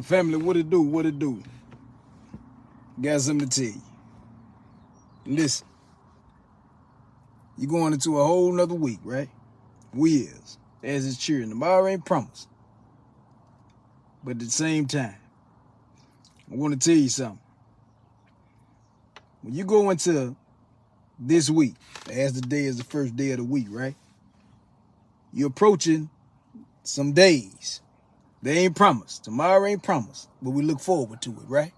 Family, what it do? What it do? Got something to tell you. Listen, you going into a whole nother week, right? We is, as it's cheering. Tomorrow ain't promised. But at the same time, I want to tell you something. When you go into this week, as the day is the first day of the week, right? You're approaching some days. They ain't promised. Tomorrow ain't promised. But we look forward to it, right?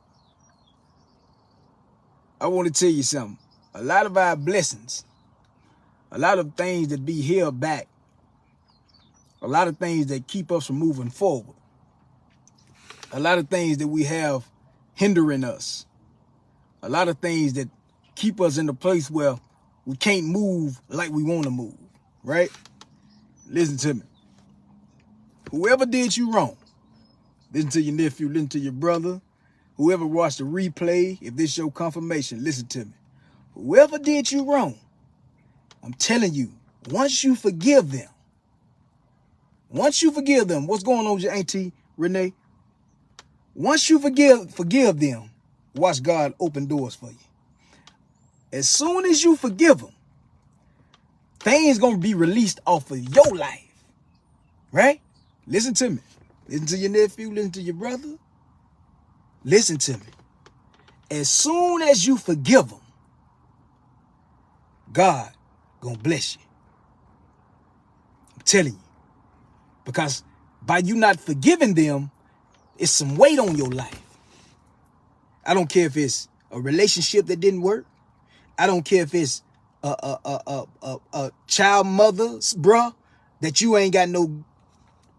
I want to tell you something. A lot of our blessings, a lot of things that be held back, a lot of things that keep us from moving forward, a lot of things that we have hindering us, a lot of things that keep us in a place where we can't move like we want to move, right? Listen to me. Whoever did you wrong, listen to your nephew, listen to your brother, whoever watched the replay, if this your confirmation, listen to me. Whoever did you wrong, I'm telling you, once you forgive them, what's going on with your auntie, Renee? Once you forgive them, watch God open doors for you. As soon as you forgive them, things going to be released off of your life, right? Listen to me. Listen to your nephew, listen to your brother. Listen to me. As soon as you forgive them, God gonna bless you. I'm telling you. Because by you not forgiving them, it's some weight on your life. I don't care if it's a relationship that didn't work. I don't care if it's a child mother, bruh, that you ain't got no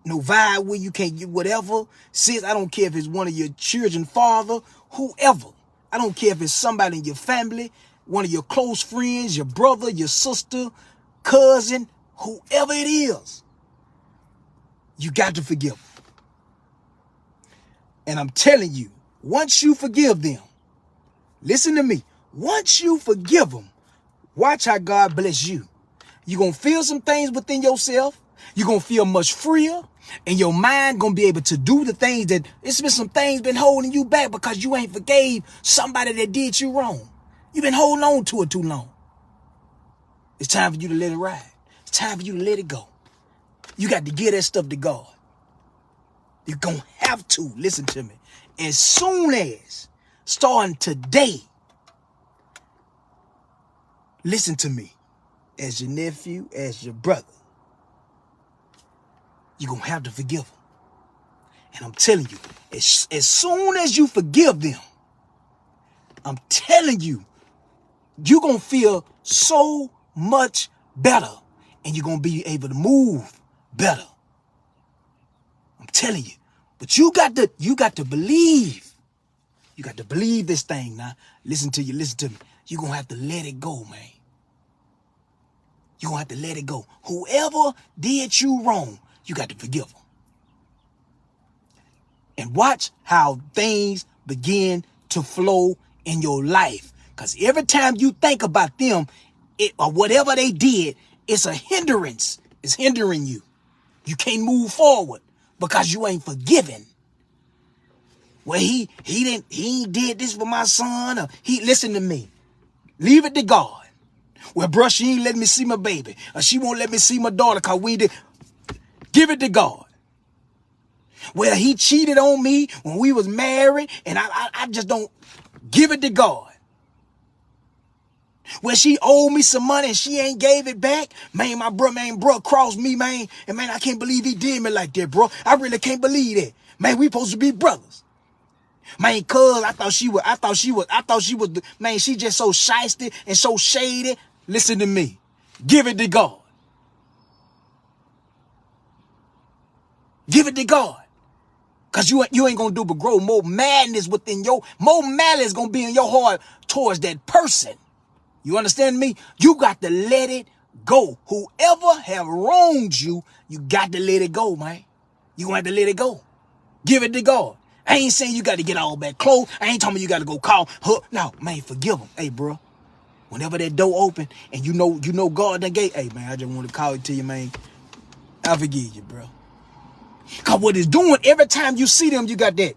vibe with, you can't get whatever. Sis, I don't care if it's one of your children, father, whoever. I don't care if it's somebody in your family, one of your close friends, your brother, your sister, cousin, whoever it is. You got to forgive them. And I'm telling you, once you forgive them, listen to me, once you forgive them, watch how God bless you. You're going to feel some things within yourself. You're going to feel much freer. And your mind going to be able to do the things that, it's been some things been holding you back because you ain't forgave somebody that did you wrong. You've been holding on to it too long. It's time for you to let it ride. It's time for you to let it go. You got to give that stuff to God. You're going to have to, listen to me. As soon as, starting today, listen to me, as your nephew, as your brother, you're going to have to forgive them. And I'm telling you, as soon as you forgive them, I'm telling you, you're going to feel so much better and you're going to be able to move better. I'm telling you. But you got to believe. You got to believe this thing now. Listen to me. You're going to have to let it go, man. You're going to have to let it go. Whoever did you wrong, you got to forgive them. And watch how things begin to flow in your life. Because every time you think about them, or whatever they did, it's a hindrance. It's hindering you. You can't move forward because you ain't forgiven. Well, he did this for my son. Or listen to me. Leave it to God. Well, bruh, she ain't let me see my baby. Or she won't let me see my daughter because we did. Give it to God. Well, he cheated on me when we was married, and I just don't. Give it to God. Well, she owed me some money and she ain't gave it back. Man, my bro crossed me, man. And man, I can't believe he did me like that, bro. I really can't believe that. Man, we supposed to be brothers. Man, cuz I thought she was, man, she just so shysty and so shady. Listen to me. Give it to God. Give it to God. Because you ain't going to do but grow more madness more malice going to be in your heart towards that person. You understand me? You got to let it go. Whoever have wronged you, you got to let it go, man. You going to have to let it go. Give it to God. I ain't saying you got to get all back close. I ain't talking about you got to go call her. No, man, forgive them. Hey, bro, whenever that door open and you know God done gave, hey, man, I just want to call it to you, man. I forgive you, bro. Because what it's doing, every time you see them, you got that.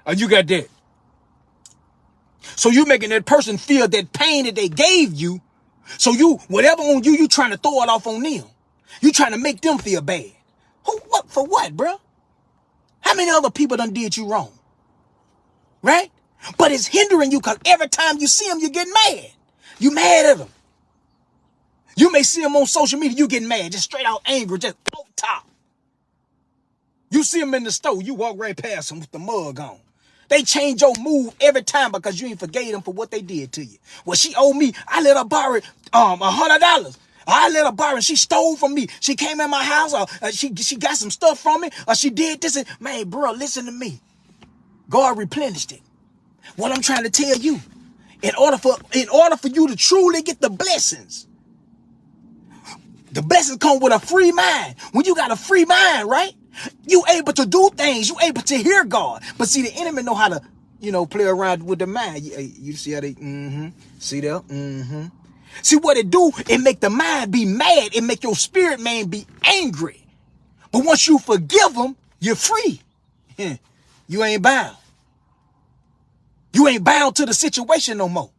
Or you got that? So you making that person feel that pain that they gave you. So you, whatever on you, you trying to throw it off on them. You trying to make them feel bad. Who, what, for what, bro? How many other people done did you wrong? Right? But it's hindering you because every time you see them, you get mad. You mad at them. You may see them on social media, you get mad, just straight out angry, just off top. You see them in the store, you walk right past them with the mug on. They change your mood every time because you ain't forgave them for what they did to you. Well, she owed me. I let her borrow $100. I let her borrow and she stole from me. She came in my house or she got some stuff from me or she did this. And, man, bro, listen to me. God replenished it. What I'm trying to tell you, in order for you to truly get the blessings come with a free mind. When you got a free mind, right? You able to do things. You able to hear God. But see, the enemy know how to, play around with the mind. You see how they, see there? See what it do? It make the mind be mad. It make your spirit man be angry. But once you forgive them, you're free. You ain't bound. You ain't bound to the situation no more.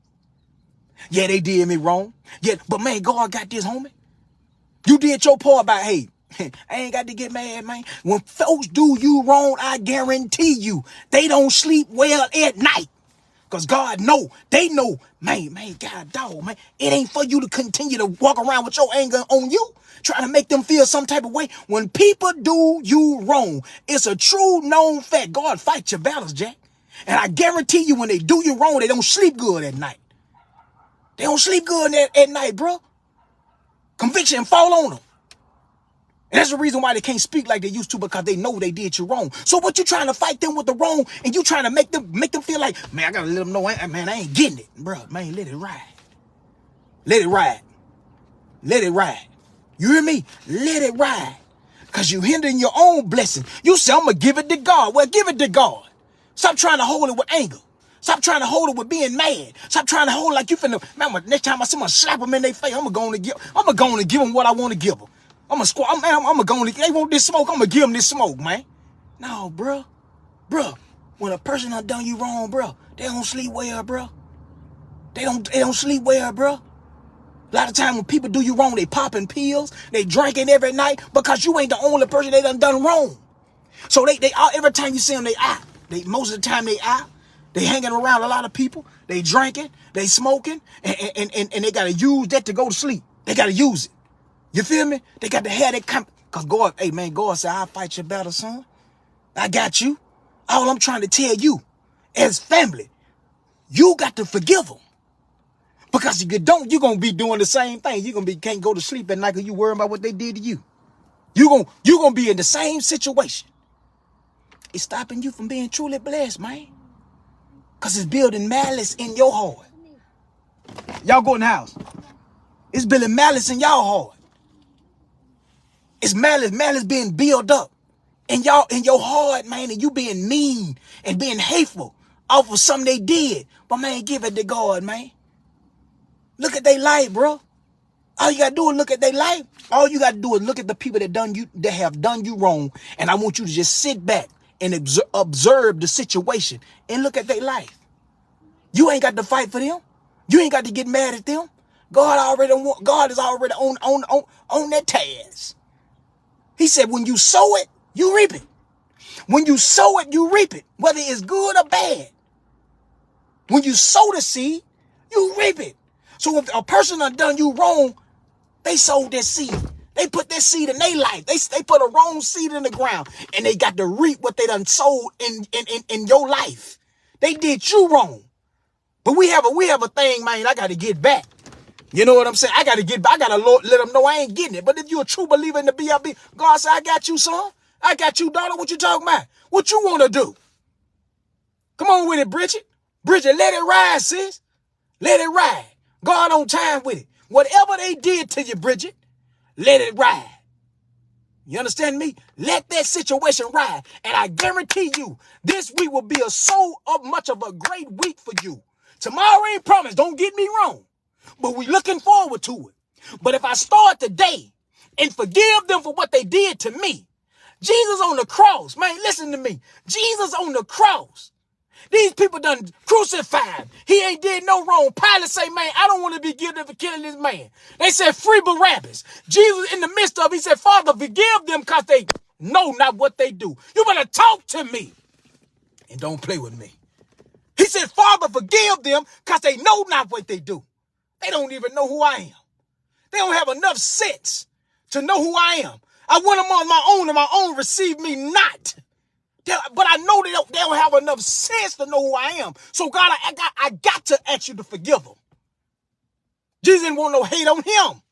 Yeah, they did me wrong. Yeah, but man, God got this, homie. You did your part by, hey, I ain't got to get mad, man. When folks do you wrong, I guarantee you, they don't sleep well at night. Because God know, they know, man, God dog, man. It ain't for you to continue to walk around with your anger on you, trying to make them feel some type of way. When people do you wrong, it's a true known fact. God fight your battles, Jack. And I guarantee you when they do you wrong, they don't sleep good at night. They don't sleep good at night, bro. Conviction fall on them. And that's the reason why they can't speak like they used to, because they know they did you wrong. So what you trying to fight them with the wrong, and you trying to make them feel like, man, I gotta let them know, man, I ain't getting it, bro. Man, let it ride. Let it ride. Let it ride. You hear me? Let it ride. Because you hindering your own blessing. You say, I'm gonna give it to God. Well, give it to God. Stop trying to hold it with anger. Stop trying to hold it with being mad. Stop trying to hold it like you finna, man, next time I see someone slap them in their face, I'm gonna go and give them what I want to give them. I'm gonna go and, they want this smoke, I'm gonna give them this smoke, man. No, bro. When a person done you wrong, bro, they don't sleep well, bro. They don't sleep well, bro. A lot of time when people do you wrong, they popping pills, they drinking every night because you ain't the only person they done wrong. So they every time you see them, they out. Most of the time they out. They hanging around a lot of people. They drinking, they smoking, and they gotta use that to go to sleep. They gotta use it. You feel me? They got to have that because God, hey man, God said, I'll fight your battle, son. I got you. All I'm trying to tell you, as family, you got to forgive them. Because if you don't, you're going to be doing the same thing. Can't go to sleep at night because you worrying about what they did to you. You're going to be in the same situation. It's stopping you from being truly blessed, man. Because it's building malice in your heart. Y'all go in the house. It's building malice in y'all heart. It's malice being built up in your heart, man, and you being mean and being hateful off of something they did. But man, give it to God, man. Look at their life, bro. All you gotta do is look at their life. All you gotta do is look at the people that have done you wrong. And I want you to just sit back and observe the situation and look at their life. You ain't got to fight for them. You ain't got to get mad at them. God is already on that task. He said, when you sow it, you reap it. When you sow it, you reap it, whether it's good or bad. When you sow the seed, you reap it. So if a person done you wrong, they sowed that seed. They put that seed in their life. They put a wrong seed in the ground, and they got to reap what they done sowed in your life. They did you wrong. But we have a thing, man, I got to get back. You know what I'm saying? I got to let them know I ain't getting it. But if you're a true believer in the BLB, God said, I got you, son. I got you, daughter. What you talking about? What you want to do? Come on with it, Bridget. Bridget, let it ride, sis. Let it ride. God on time with it. Whatever they did to you, Bridget, let it ride. You understand me? Let that situation ride. And I guarantee you, this week will be so much of a great week for you. Tomorrow ain't promised. Don't get me wrong. But we looking forward to it. But if I start today and forgive them for what they did to me, Jesus on the cross. Man, listen to me. Jesus on the cross. These people done crucified. He ain't did no wrong. Pilate say, man, I don't want to be guilty for killing this man. They said, free Barabbas. Jesus in the midst of it, he said, Father, forgive them because they know not what they do. You better talk to me and don't play with me. He said, Father, forgive them because they know not what they do. They don't even know who I am. They don't have enough sense to know who I am. I went among my own and my own received me not. But I know they don't have enough sense to know who I am. So God, I got to ask you to forgive them. Jesus didn't want no hate on him.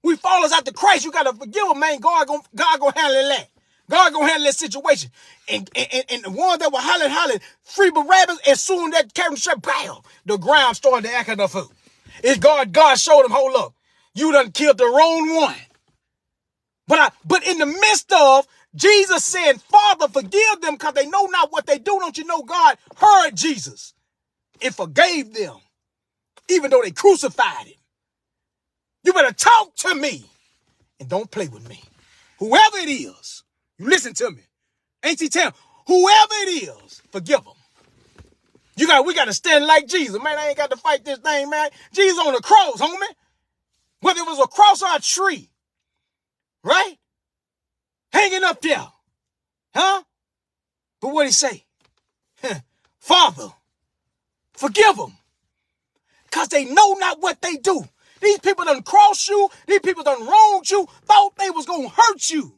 We fall us out to Christ. You got to forgive them, man. God gonna handle that. God gonna handle that situation. And the ones that were hollering, free Barabbas, as soon as that carry shut, bam, the ground started to act enough food. It's God showed him, hold up, you done killed the wrong one. But in the midst of Jesus saying, Father, forgive them because they know not what they do. Don't you know God heard Jesus and forgave them, even though they crucified him? You better talk to me and don't play with me. Whoever it is, you listen to me. Ain't he telling? Whoever it is, forgive them. We got to stand like Jesus. Man, I ain't got to fight this thing, man. Jesus on the cross, homie. Whether it was a cross or a tree, right? Hanging up there. Huh? But what'd he say? Father, forgive them. Because they know not what they do. These people done crossed you. These people done wronged you. Thought they was going to hurt you.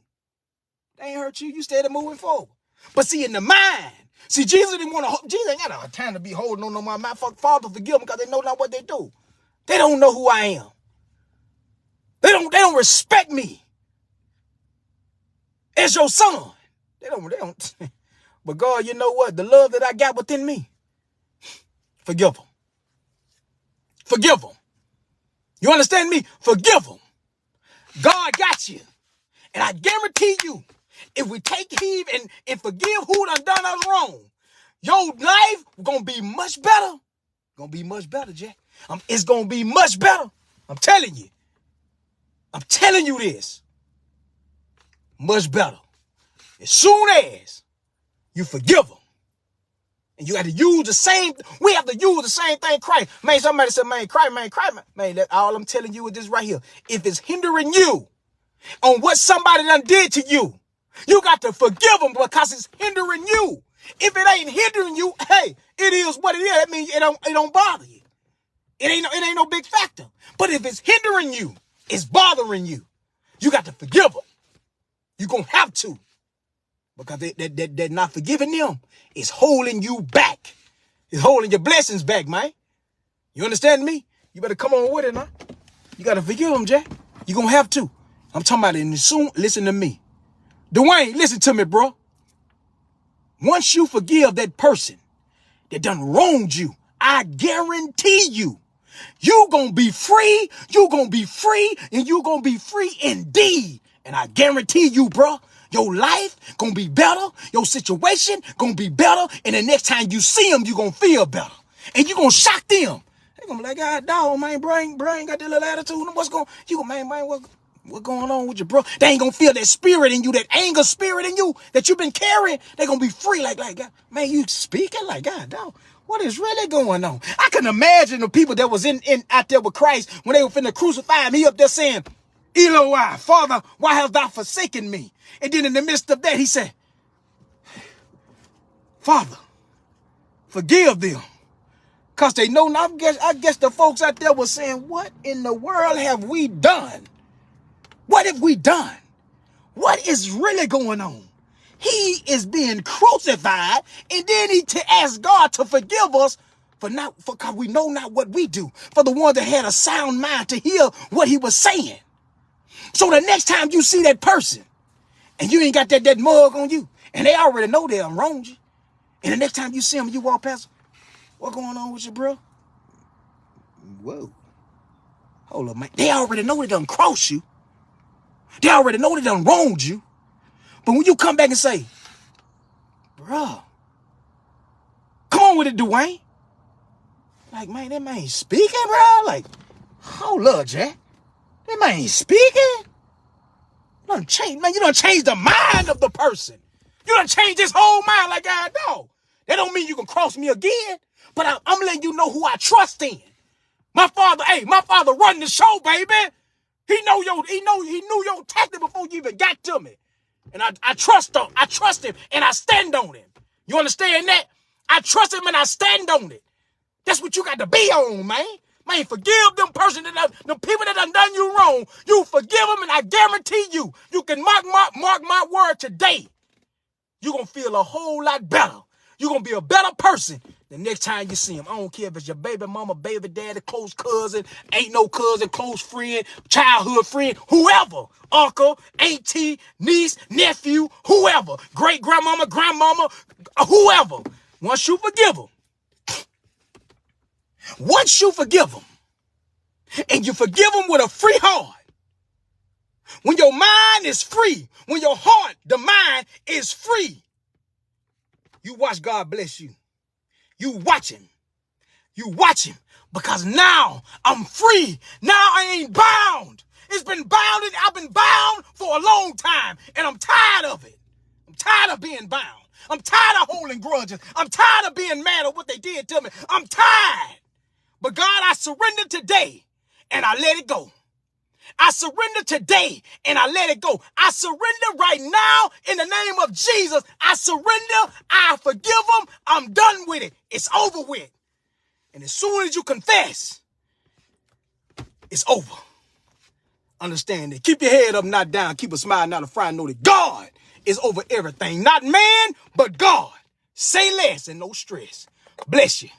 They ain't hurt you. You started moving forward. But see, in the mind. See, Jesus didn't want to. Jesus ain't got time to be holding on no more. My Father, forgive them because they know not what they do. They don't know who I am. They don't respect me as your son. They don't. But God, you know what? The love that I got within me, forgive them. Forgive them. You understand me? Forgive them. God got you. And I guarantee you, if we take heed and forgive who done us wrong, your life gonna be much better. Gonna be much better, Jack. It's gonna be much better. I'm telling you. I'm telling you this. Much better. As soon as you forgive them. And you got to use the same, we have to use the same thing Christ. Man, somebody said, man, Christ. Man, all I'm telling you is this right here. If it's hindering you on what somebody done did to you, you got to forgive them because it's hindering you. If it ain't hindering you, hey, it is what it is. That means it don't bother you. It ain't no big factor. But if it's hindering you, it's bothering you, you got to forgive them. You're going to have to. Because they're not forgiving them. It's holding you back. It's holding your blessings back, man. You understand me? You better come on with it, now. You got to forgive them, Jack. You're going to have to. I'm talking about it soon. Listen to me. Dwayne, listen to me, bro. Once you forgive that person that done wronged you, I guarantee you, you going to be free. You going to be free. And you going to be free indeed. And I guarantee you, bro, your life gonna be better. Your situation gonna be better. And the next time you see them, you gonna feel better. And you gonna shock them. They gonna be like, God, dog, man, bro ain't got that little attitude. What's going on? You gonna, man, what going on with you, bro? They ain't gonna feel that spirit in you, that anger spirit in you that you've been carrying. They gonna be free like, God, man, you speaking like, God, dog, what is really going on? I can imagine the people that was in out there with Christ when they were finna crucify him. He up there saying, Eloi, Father, why hast thou forsaken me? And then in the midst of that, he said, Father, forgive them. Because they know not. I guess the folks out there were saying, what in the world have we done? What have we done? What is really going on? He is being crucified, and then he asked God to forgive us because we know not what we do. For the one that had a sound mind to hear what he was saying. So the next time you see that person, and you ain't got that mug on you, and they already know they done wronged you, and the next time you see them, you walk past them, what going on with you, bro? Whoa. Hold up, man. They already know they done crossed you. They already know they done wronged you. But when you come back and say, bro, come on with it, Dwayne. Like, man, that man ain't speaking, bro. Like, hold up, Jack. That man ain't speaking. You done changed, man. You done changed the mind of the person. You done changed his whole mind like I know. That don't mean you can cross me again, but I'm letting you know who I trust in. My father run the show, baby. He knew your tactic before you even got to me. And I trust him. I trust him and I stand on him. You understand that? I trust him and I stand on it. That's what you got to be on, man. Man, forgive them the people that done you wrong. You forgive them, and I guarantee you can mark my word today. You're going to feel a whole lot better. You're going to be a better person the next time you see him. I don't care if it's your baby mama, baby daddy, close cousin, ain't no cousin, close friend, childhood friend, whoever, uncle, auntie, niece, nephew, whoever, great grandmama, grandmama, whoever. Once you forgive them, and you forgive them with a free heart, when your mind is free, when your heart, the mind is free, you watch God bless you. You watch him. You watch him, because now I'm free. Now I ain't bound. It's been bounded. I've been bound for a long time, and I'm tired of it. I'm tired of being bound. I'm tired of holding grudges. I'm tired of being mad at what they did to me. I'm tired. But God, I surrender today, and I let it go. I surrender today, and I let it go. I surrender right now in the name of Jesus. I surrender. I forgive them. I'm done with it. It's over with. And as soon as you confess, it's over. Understand that. Keep your head up, not down. Keep a smile, not a frown. Know that God is over everything. Not man, but God. Say less and no stress. Bless you.